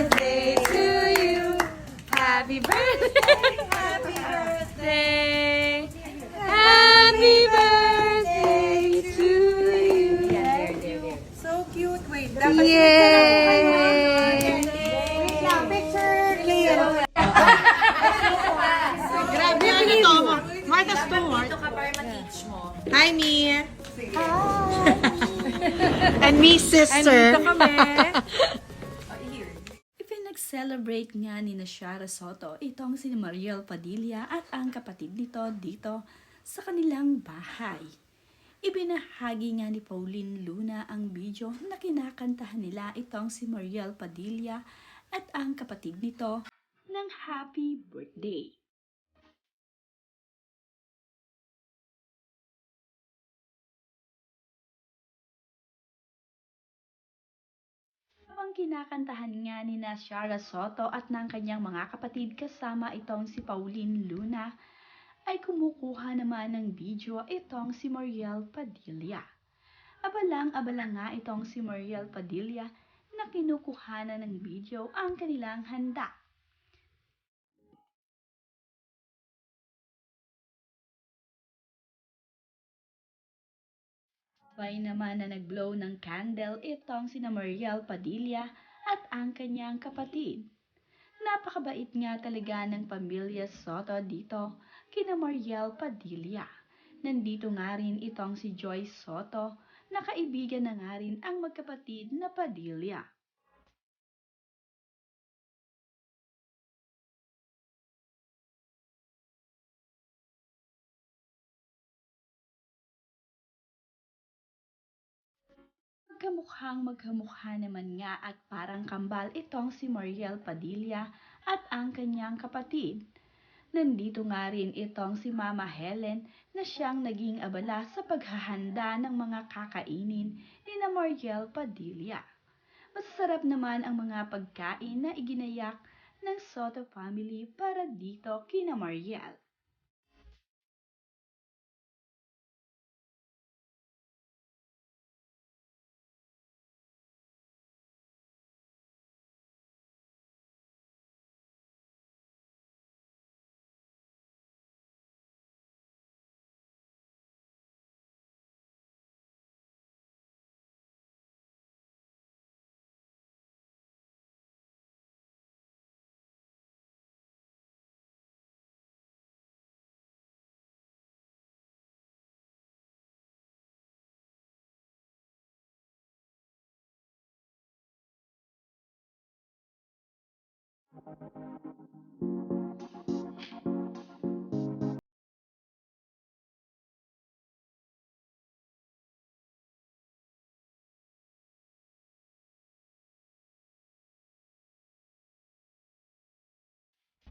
birthday to you. Happy birthday. Happy birthday. Happy birthday to you. So cute. Wait, dapat Yay! Wait lang, picture clear. Grabe, ano to? Martha Stewart. Hi, me. And me, sister. Andito kami. Ipinag-celebrate nga ni Shara Soto itong si Mariel Padilla at ang kapatid nito dito sa kanilang bahay. Ibinahagi nga ni Pauline Luna ang video na kinakantahan nila itong si Mariel Padilla at ang kapatid nito ng happy birthday. Habang kinakantahan nga ni Shara Soto at ng kanyang mga kapatid kasama itong si Pauline Luna, ay kumukuha naman ng video itong si Mariel Padilla. Abalang-abala nga itong si Mariel Padilla na kinukuhanan ng video ang kanilang handa. Sabay naman na nag-blow ng candle itong si Mariel Padilla at ang kanyang kapatid. Napakabait nga talaga ng pamilya Soto dito kina Mariel Padilla. Nandito nga rin itong si Joyce Soto na kaibigan na nga rin ang magkapatid na Padilla. Magkamukha naman nga at parang kambal itong si Mariel Padilla at ang kanyang kapatid. Nandito nga rin itong si Mama Helen na siyang naging abala sa paghahanda ng mga kakainin ni na Mariel Padilla. Masasarap naman ang mga pagkain na iginayak ng Soto family para dito kina Mariel.